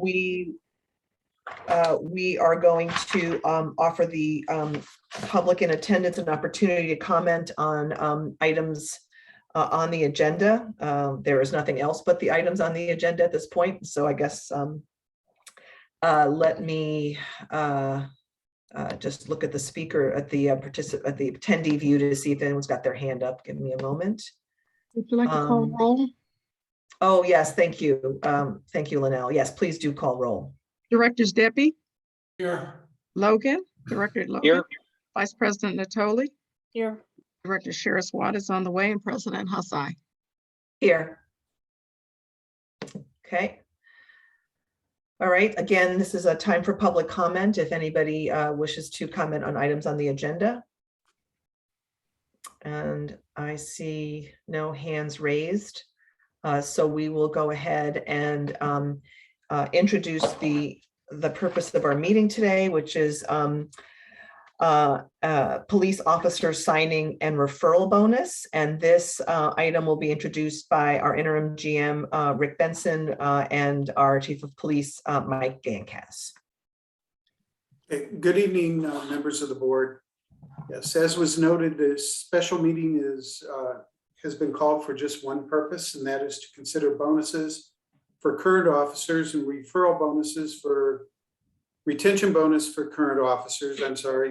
we are going to offer the public in attendance an opportunity to comment on items on the agenda. There is nothing else but the items on the agenda at this point. So I guess let me just look at the speaker at the attendee view to see if anyone's got their hand up. Give me a moment. Would you like to call roll? Oh, yes, thank you. Thank you, Linnell. Yes, please do call roll. Directors Debbie? Here. Logan? Director Logan? Here. Vice President Natoli? Here. Director Sherris Watt is on the way, and President Hassai. Here. Okay. All right, again, this is a time for public comment. If anybody wishes to comment on items on the agenda. And I see no hands raised. So we will go ahead and introduce the purpose of our meeting today, which is police officer signing and referral bonus. And this item will be introduced by our interim GM, Rick Benson, and our Chief of Police, Mike Gancass. Good evening, members of the board. Yes, as was noted, this special meeting has been called for just one purpose, and that is to consider bonuses for current officers and referral bonuses for retention bonus for current officers,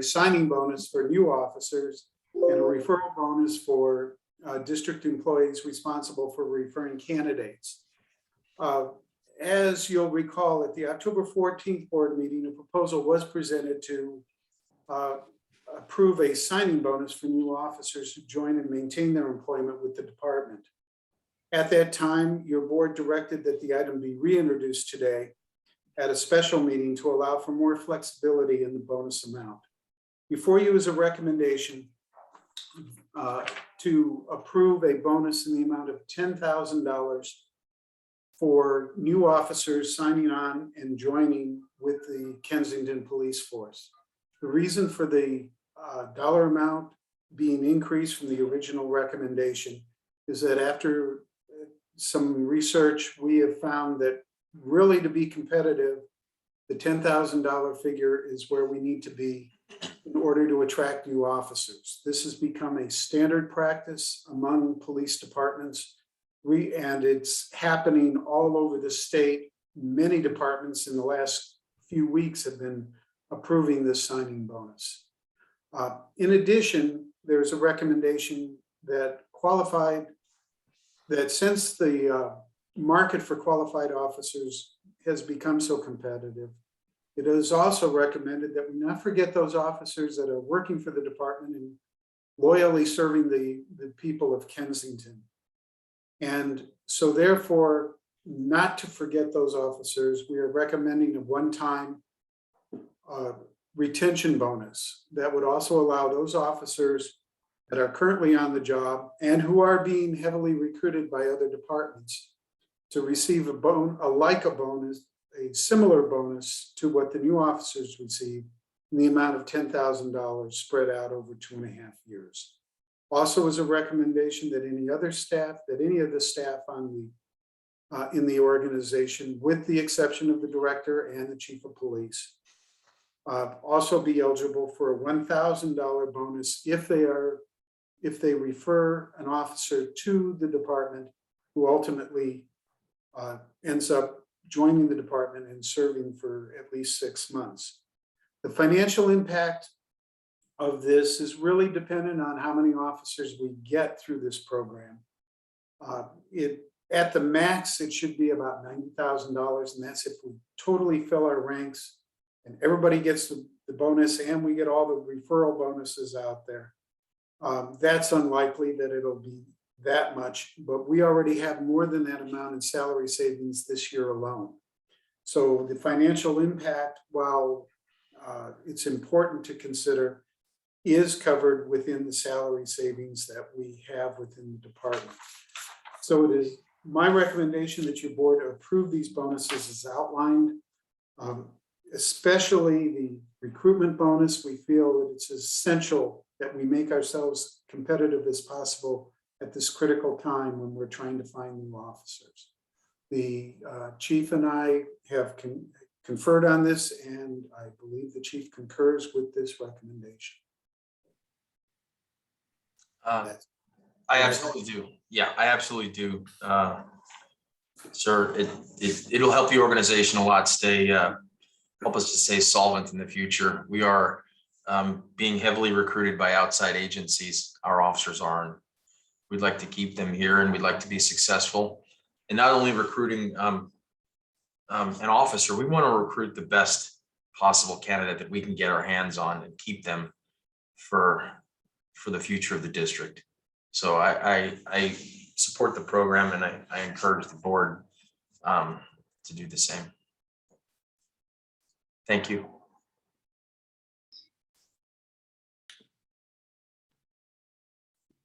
signing bonus for new officers, and a referral bonus for district employees responsible for referring candidates. As you'll recall, at the October 14th board meeting, a proposal was presented to approve a signing bonus for new officers who join and maintain their employment with the department. At that time, your board directed that the item be reintroduced today at a special meeting to allow for more flexibility in the bonus amount. Before you is a recommendation to approve a bonus in the amount of $10,000 for new officers signing on and joining with the Kensington Police Force. The reason for the dollar amount being increased from the original recommendation is that after some research, we have found that really to be competitive, the $10,000 figure is where we need to be in order to attract new officers. This has become a standard practice among police departments, and it's happening all over the state. Many departments in the last few weeks have been approving this signing bonus. In addition, there's a recommendation that since the market for qualified officers has become so competitive, it is also recommended that we not forget those officers that are working for the department and loyally serving the people of Kensington. And so therefore, not to forget those officers, we are recommending a one-time retention bonus that would also allow those officers that are currently on the job and who are being heavily recruited by other departments to receive a similar bonus to what the new officers receive in the amount of $10,000 spread out over 2.5 years. Also as a recommendation that any of the staff on in the organization, with the exception of the director and the chief of police, also be eligible for a $1,000 bonus if they refer an officer to the department who ultimately ends up joining the department and serving for at least 6 months. The financial impact of this is really dependent on how many officers we get through this program. At the max, it should be about $90,000, and that's if we totally fill our ranks and everybody gets the bonus and we get all the referral bonuses out there. That's unlikely that it'll be that much, but we already have more than that amount in salary savings this year alone. So the financial impact, while it's important to consider, is covered within the salary savings that we have within the department. So it is my recommendation that your board approve these bonuses as outlined, especially the recruitment bonus. We feel that it's essential that we make ourselves competitive as possible at this critical time when we're trying to find new officers. The chief and I have conferred on this, and I believe the chief concurs with this recommendation. I absolutely do. Yeah, I absolutely do. Sir, it'll help the organization a lot help us to stay solvent in the future. We are being heavily recruited by outside agencies. Our officers are, and we'd like to keep them here, and we'd like to be successful. And not only recruiting an officer, we want to recruit the best possible candidate that we can get our hands on and keep them for the future of the district. So I support the program, and I encourage the board to do the same. Thank you.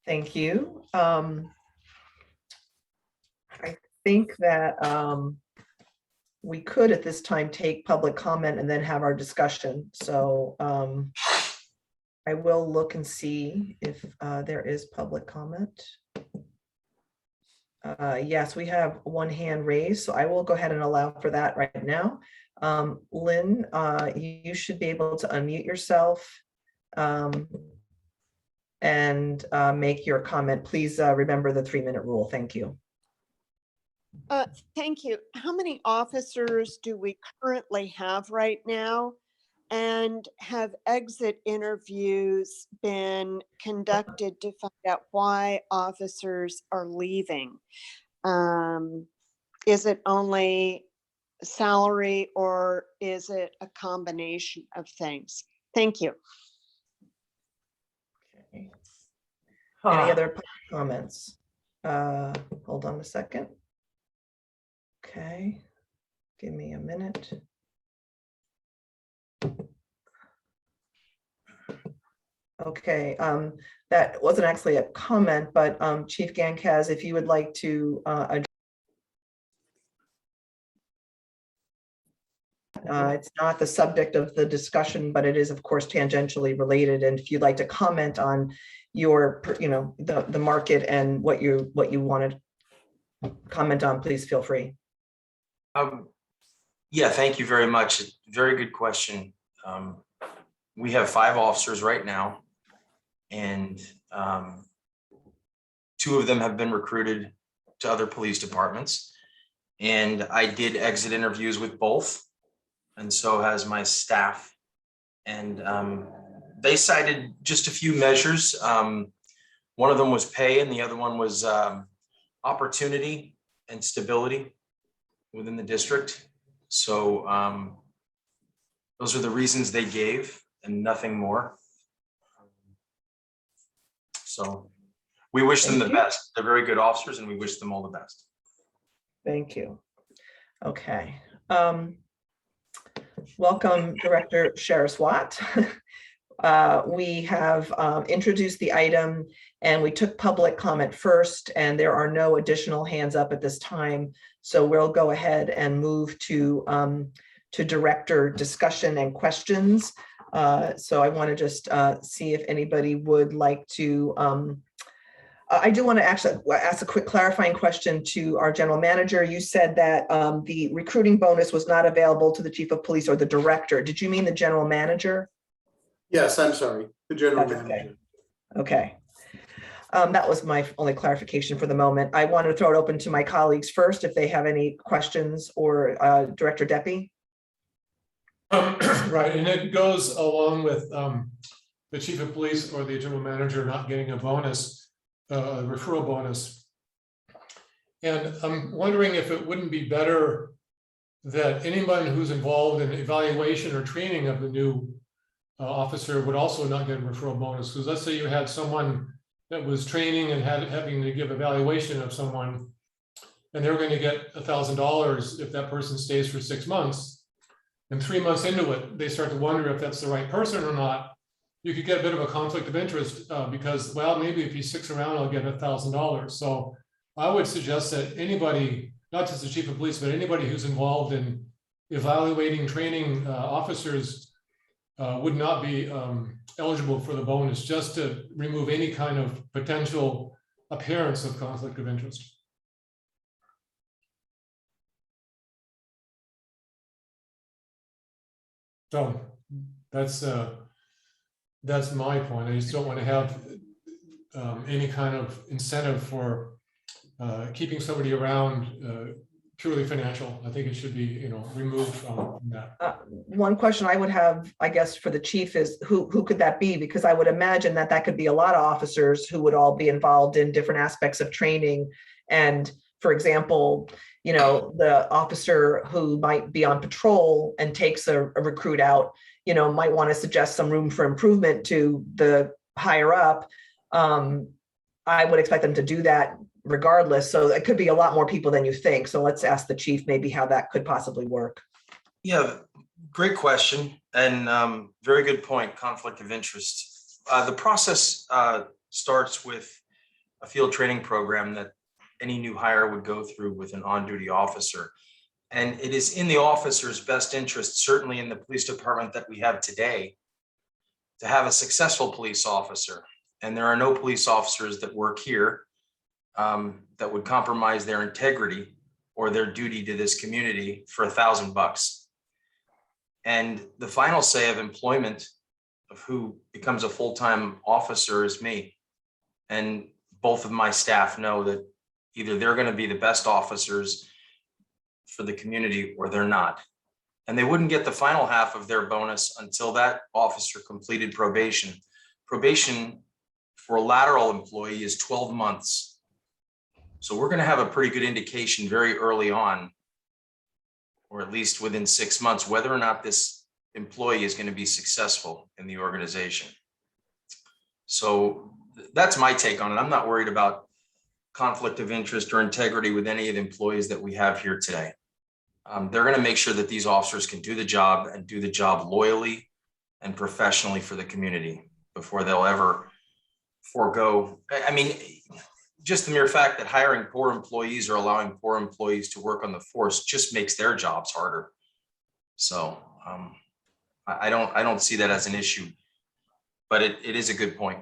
Thank you. I think that we could at this time take public comment and then have our discussion. So I will look and see if there is public comment. Yes, we have one hand raised, so I will go ahead and allow for that right now. Lynn, you should be able to unmute yourself and make your comment. Please remember the 3-minute rule. Thank you. Thank you. How many officers do we currently have right now? And have exit interviews been conducted to find out why officers are leaving? Is it only salary, or is it a combination of things? Thank you. Okay. Any other public comments? Hold on a second. Okay, give me a minute. Okay, that wasn't actually a comment, but Chief Gankaz, if you would like to it's not the subject of the discussion, but it is of course tangentially related. And if you'd like to comment on your, the market and what you want to comment on, please feel free. Yeah, thank you very much. Very good question. We have 5 officers right now, and 2 of them have been recruited to other police departments. And I did exit interviews with both, and so has my staff. And they cited just a few measures. One of them was pay, and the other one was opportunity and stability within the district. So those are the reasons they gave, and nothing more. So we wish them the best. They're very good officers, and we wish them all the best. Thank you. Okay. Welcome, Director Sheriff-Watt. We have introduced the item, and we took public comment first, and there are no additional hands up at this time. So we'll go ahead and move to director discussion and questions. So I want to just see if anybody would like to. I do want to actually ask a quick clarifying question to our general manager. You said that the recruiting bonus was not available to the chief of police or the director. Did you mean the general manager? Yes, I'm sorry, the general That's manager. Okay. That was my only clarification for the moment. I want to throw it open to my colleagues first if they have any questions, or Director Deppie. Right, and it goes along with the chief of police or the general manager not getting a bonus, a referral bonus. And I'm wondering if it wouldn't be better that anyone who's involved in evaluation or training of the new officer would also not get a referral bonus. Because let's say you had someone that was training and having to give evaluation of someone, and they're going to get $1,000 if that person stays for 6 months. And 3 months into it, they start to wonder if that's the right person or not. You could get a bit of a conflict of interest because, well, maybe if he sticks around, I'll get $1,000. So I would suggest that anybody, not just the chief of police, but anybody who's involved in evaluating, training officers would not be eligible for the bonus, just to remove any kind of potential appearance of conflict of interest. So that's my point. I just don't want to have any kind of incentive for keeping somebody around purely financial. I think it should be, removed from that. One question I would have, I guess, for the chief is who could that be? Because I would imagine that could be a lot of officers who would all be involved in different aspects of training. And for example, the officer who might be on patrol and takes a recruit out, might want to suggest some room for improvement to the higher up. I would expect them to do that regardless. So it could be a lot more people than you think. So let's ask the chief maybe how that could possibly work. Yeah, great question and very good point, conflict of interest. The process starts with a field training program that any new hire would go through with an on-duty officer. And it is in the officer's best interest, certainly in the police department that we have today, to have a successful police officer. And there are no police officers that work here that would compromise their integrity or their duty to this community for $1,000. And the final say of employment of who becomes a full-time officer is me. And both of my staff know that either they're going to be the best officers for the community or they're not. And they wouldn't get the final half of their bonus until that officer completed probation. Probation for a lateral employee is 12 months. So we're going to have a pretty good indication very early on, or at least within 6 months, whether or not this employee is going to be successful in the organization. So that's my take on it. I'm not worried about conflict of interest or integrity with any of the employees that we have here today. They're going to make sure that these officers can do the job and do the job loyally and professionally for the community before they'll ever forego. I mean, just the mere fact that hiring poor employees or allowing poor employees to work on the force just makes their jobs harder. So I don't see that as an issue, but it is a good point.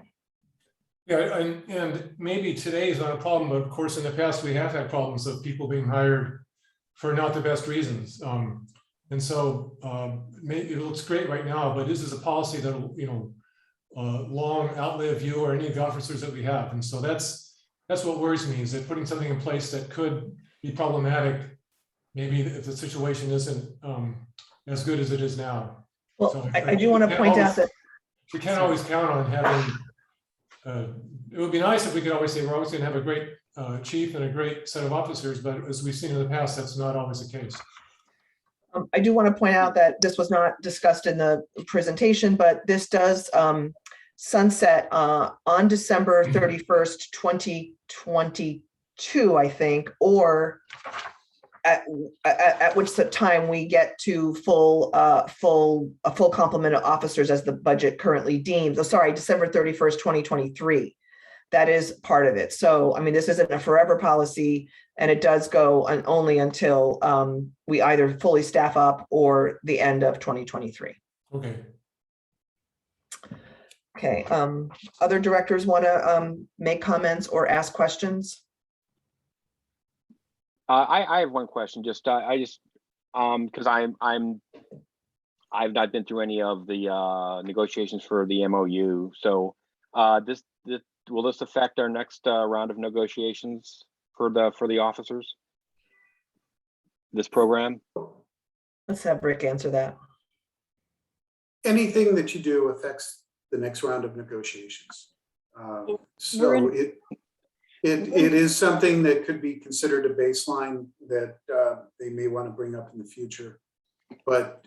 Yeah, and maybe today is not a problem, but of course, in the past, we have had problems of people being hired for not the best reasons. And so maybe it looks great right now, but this is a policy that will, long outlive you or any of the officers that we have. And so that's what worries me, is that putting something in place that could be problematic, maybe if the situation isn't as good as it is now. Well, So I do want to point out that we can't always count on having, it would be nice if we could always say we're always going to have a great chief and a great set of officers, but as we've seen in the past, that's not always the case. I do want to point out that this was not discussed in the presentation, but this does sunset on December 31st, 2022, I think, or at which time we get to a full complement of officers as the budget currently deems. Oh, sorry, December 31st, 2023. That is part of it. So, I mean, this isn't a forever policy, and it does go only until we either fully staff up or the end of 2023. Okay. Okay. Other directors want to make comments or ask questions? I have one question. Just because I've not been through any of the negotiations for the MOU. So will this affect our next round of negotiations for the officers? This program? Let's have Rick answer that. Anything that you do affects the next round of negotiations. So it is something that could be considered a baseline that they may want to bring up in the future. But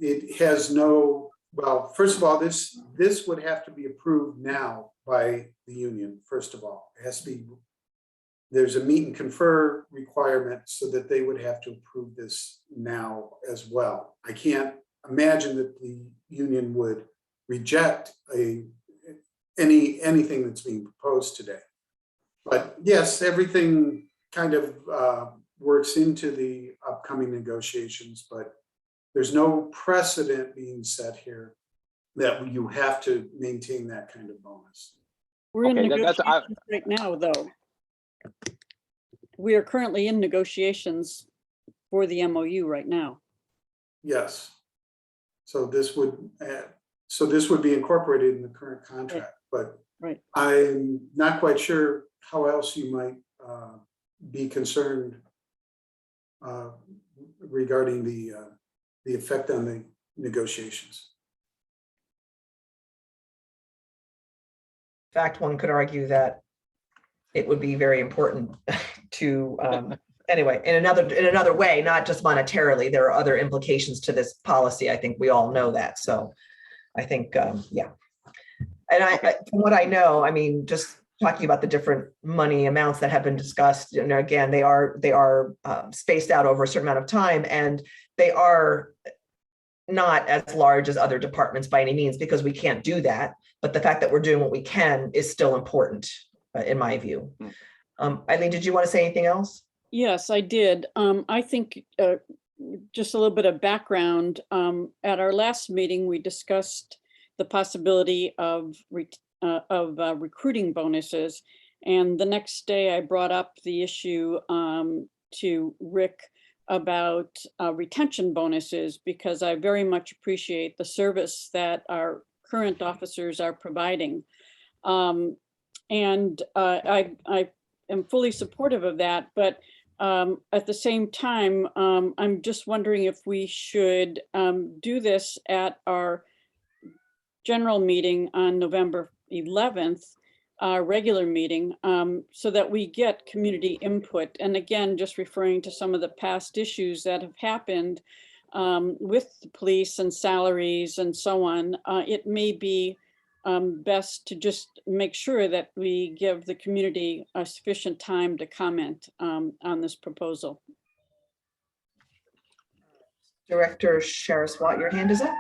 it has no, well, first of all, this would have to be approved now by the union, first of all. It has to be, there's a meet and confer requirement so that they would have to approve this now as well. I can't imagine that the union would reject anything that's being proposed today. But yes, everything kind of works into the upcoming negotiations, but there's no precedent being set here that you have to maintain that kind of bonus. We're in Okay, negotiations right now, though. We are currently in negotiations for the MOU right now. Yes. So this would be incorporated in the current contract, but Right. I'm not quite sure how else you might be concerned regarding the effect on the negotiations. In fact, one could argue that it would be very important to, anyway, in another way, not just monetarily, there are other implications to this policy. I think we all know that. So I think, yeah. And from what I know, I mean, just talking about the different money amounts that have been discussed, you know, again, they are spaced out over a certain amount of time, and they are not as large as other departments by any means, because we can't do that. But the fact that we're doing what we can is still important, in my view. Eileen, did you want to say anything else? Yes, I did. I think just a little bit of background. At our last meeting, we discussed the possibility of recruiting bonuses. And the next day I brought up the issue to Rick about retention bonuses, because I very much appreciate the service that our current officers are providing. And I am fully supportive of that, but at the same time, I'm just wondering if we should do this at our general meeting on November 11th, our regular meeting, so that we get community input. And again, just referring to some of the past issues that have happened with the police and salaries and so on, it may be best to just make sure that we give the community a sufficient time to comment on this proposal. Director Sharon-Swat, your hand is up.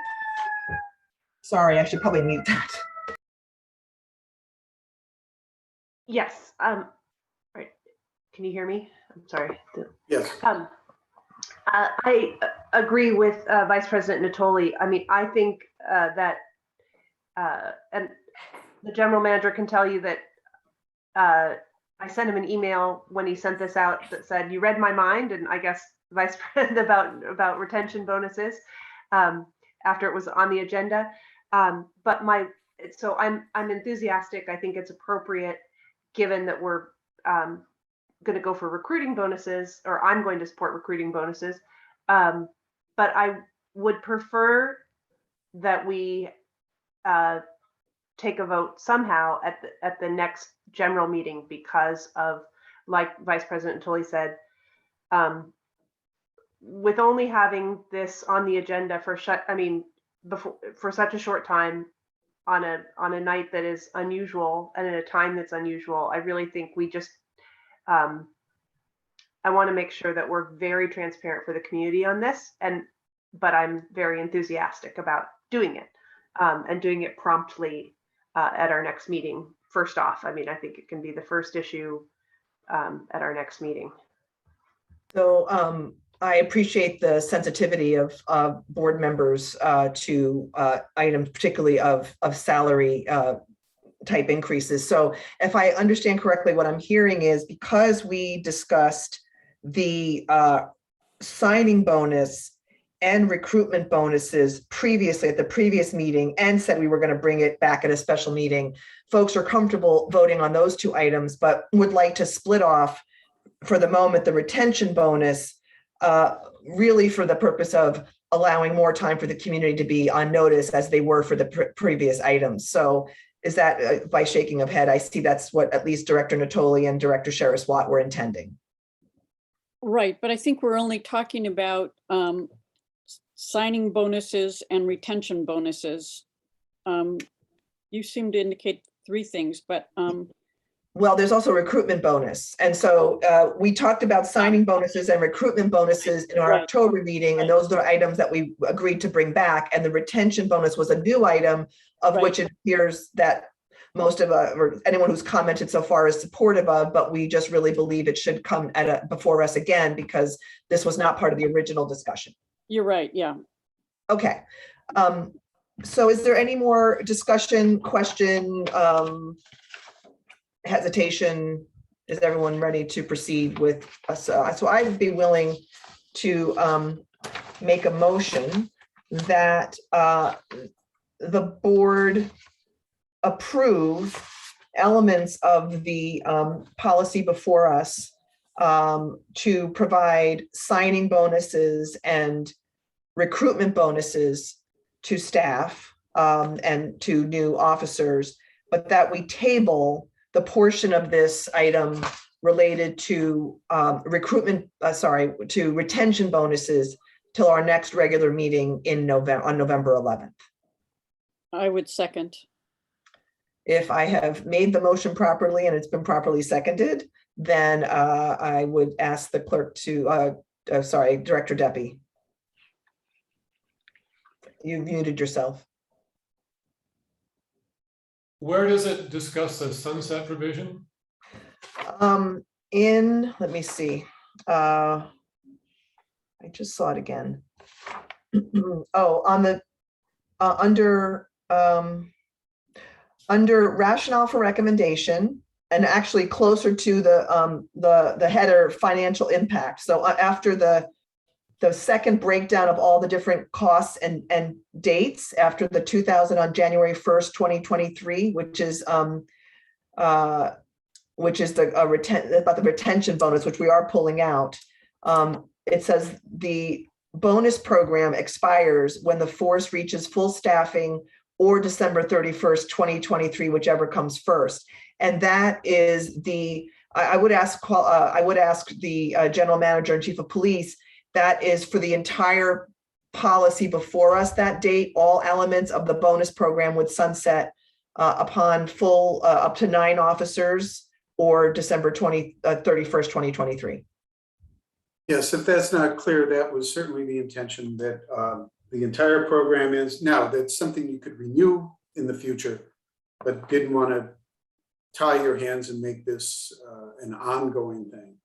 Sorry, I should probably mute that. Yes. Right. Can you hear me? I'm sorry. Yes. I agree with Vice President Natoli. I mean, I think that, and the general manager can tell you that I sent him an email when he sent this out that said, "You read my mind," and I guess Vice President about retention bonuses after it was on the agenda. But so I'm enthusiastic. I think it's appropriate, given that we're going to go for recruiting bonuses, or I'm going to support recruiting bonuses. But I would prefer that we take a vote somehow at the next general meeting, because of, like Vice President Natoli said, with only having this on the agenda for such a short time, on a night that is unusual and at a time that's unusual, I really think we just, I want to make sure that we're very transparent for the community on this, but I'm very enthusiastic about doing it, and doing it promptly at our next meeting. First off, I mean, I think it can be the first issue at our next meeting. So I appreciate the sensitivity of board members to items, particularly of salary type increases. So if I understand correctly, what I'm hearing is, because we discussed the signing bonus and recruitment bonuses previously at the previous meeting, and said we were going to bring it back at a special meeting, folks are comfortable voting on those two items, but would like to split off for the moment the retention bonus, really for the purpose of allowing more time for the community to be on notice, as they were for the previous items. So is that, by shaking of head, I see that's what at least Director Natoli and Director Sharon-Swat were intending. Right, but I think we're only talking about signing bonuses and retention bonuses. You seem to indicate three things, but well, there's also recruitment bonus. And so we talked about signing bonuses and recruitment bonuses in our October meeting, and those are items that we agreed to bring back. And the retention bonus was a new item, of which it appears that most of or anyone who's commented so far is supportive of, but we just really believe it should come before us again, because this was not part of the original discussion. You're right, yeah. Okay. So is there any more discussion, question, hesitation? Is everyone ready to proceed with us? So I would be willing to make a motion that the board approve elements of the policy before us to provide signing bonuses and recruitment bonuses to staff and to new officers, but that we table the portion of this item related to to retention bonuses till our next regular meeting in November, on November 11th. I would second. If I have made the motion properly and it's been properly seconded, then I would ask the clerk to, Director Deppie. You muted yourself. Where does it discuss the sunset provision? Let me see. I just saw it again. Oh, on the, under rationale for recommendation, and actually closer to the header financial impact. So after the second breakdown of all the different costs and dates after the 2000 on January 1st, 2023, which is about the retention bonus, which we are pulling out. It says the bonus program expires when the force reaches full staffing or December 31st, 2023, whichever comes first. And that is I would ask the general manager and chief of police, that is for the entire policy before us that date. All elements of the bonus program would sunset upon full up to 9 officers or December 31st, 2023. Yes, if that's not clear, that was certainly the intention, that the entire program is. Now, that's something you could renew in the future, but didn't want to tie your hands and make this an ongoing thing.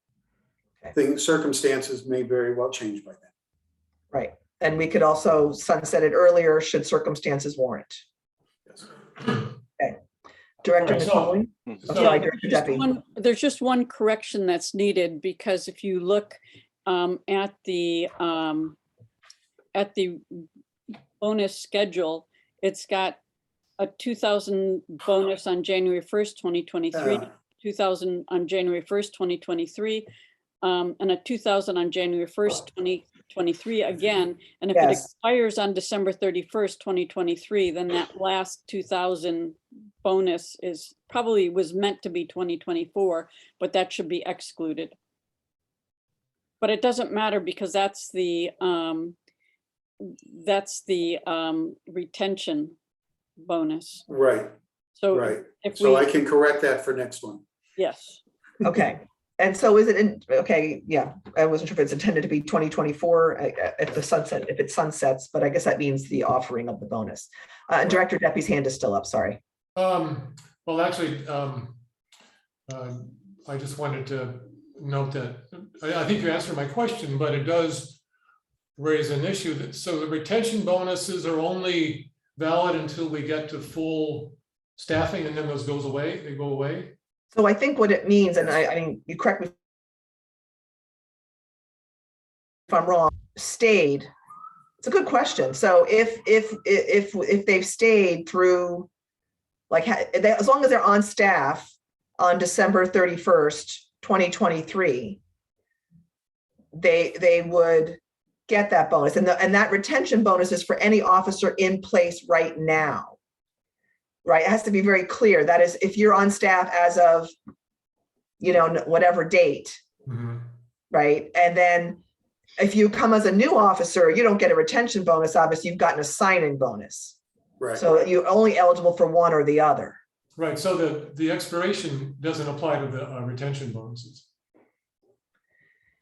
Okay. Circumstances may very well change by then. Right. And we could also sunset it earlier should circumstances warrant. Yes. Okay. Director Right, so- Natoli? So- Sorry, Director Deppie. There's just one correction that's needed, because if you look at the bonus schedule, it's got a 2,000 bonus on January 1st, 2023, 2,000 on January 1st, 2023, and a 2,000 on January 1st, 2023 again. And if it Yes. expires on December 31st, 2023, then that last 2,000 bonus was meant to be 2024, but that should be excluded. But it doesn't matter, because that's the retention bonus. Right, So right. if So we, I can correct that for next one. yes, Okay. And so is it okay, yeah, I wasn't sure if it's intended to be 2024 if it sunsets, but I guess that means the offering of the bonus. Director Deppie's hand is still up, sorry. Well, actually, I just wanted to note that I think you answered my question, but it does raise an issue that, so the retention bonuses are only valid until we get to full staffing, and then those they go away. So I think what it means, and I mean, you correct me if I'm wrong, stayed. It's a good question. So if they've stayed through, like, as long as they're on staff on December 31st, 2023, they would get that bonus. And that retention bonus is for any officer in place right now. Right, it has to be very clear. That is, if you're on staff as of, whatever date, right? And then if you come as a new officer, you don't get a retention bonus, obviously you've gotten a signing bonus. Right. So you're only eligible for one or the other. Right, so the expiration doesn't apply to the retention bonuses.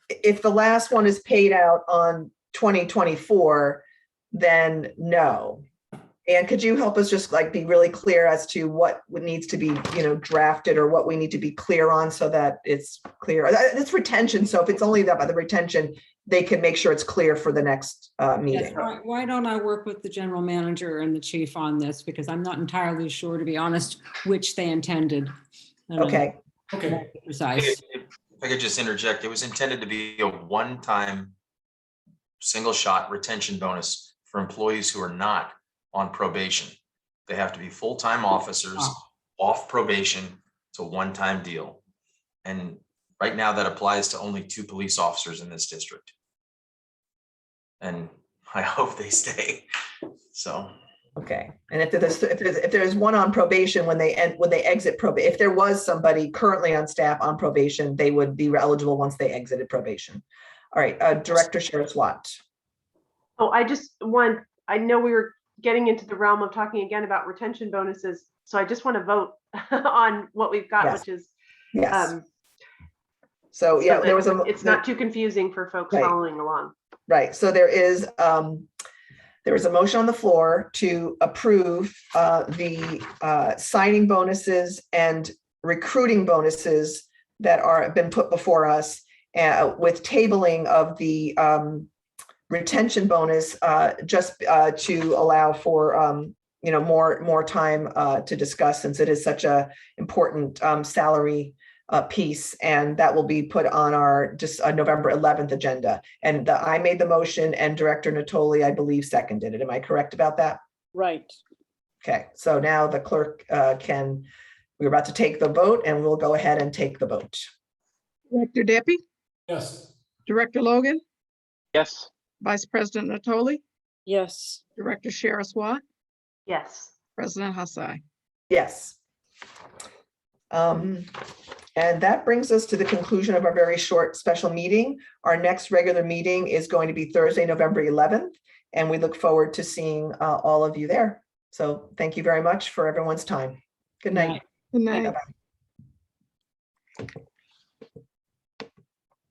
If the last one is paid out on 2024, then no. And could you help us just be really clear as to what needs to be, drafted, or what we need to be clear on so that it's clear? It's retention. So if it's only that by the retention, they can make sure it's clear for the next meeting. Yes, why don't I work with the general manager and the chief on this? Because I'm not entirely sure, to be honest, which they intended. Okay. Okay. Precise. If I could just interject, it was intended to be a one-time single shot retention bonus for employees who are not on probation. They have to be full-time officers Wow. off probation. It's a one-time deal. And right now that applies to only 2 police officers in this district. And I hope they stay. So, Okay, and if there's one on probation when they exit probation, if there was somebody currently on staff on probation, they would be eligible once they exited probation. All right, Director Sheriff Watt. Oh, I know we were getting into the realm of talking again about retention bonuses. So I just want to vote on what we've got, Yes. which is, Yes. So yeah, so there was that it's not too confusing for folks Right. following along. right. So there is a motion on the floor to approve the signing bonuses and recruiting bonuses that have been put before us with tabling of the retention bonus just to allow for more time to discuss, since it is such a important salary piece, and that will be put on our November 11th agenda. And I made the motion, and Director Natoli, I believe, seconded it. Am I correct about that? Right. Okay, so now the clerk we're about to take the vote, and we'll go ahead and take the vote. Director Deppie, Yes. Director Logan, Yes. Vice President Natoli, Yes. Director Shara Swat, Yes. President Hussey. Yes. And that brings us to the conclusion of our very short special meeting. Our next regular meeting is going to be Thursday, November 11th, and we look forward to seeing all of you there. So thank you very much for everyone's time. Good night. Good night. Bye-bye.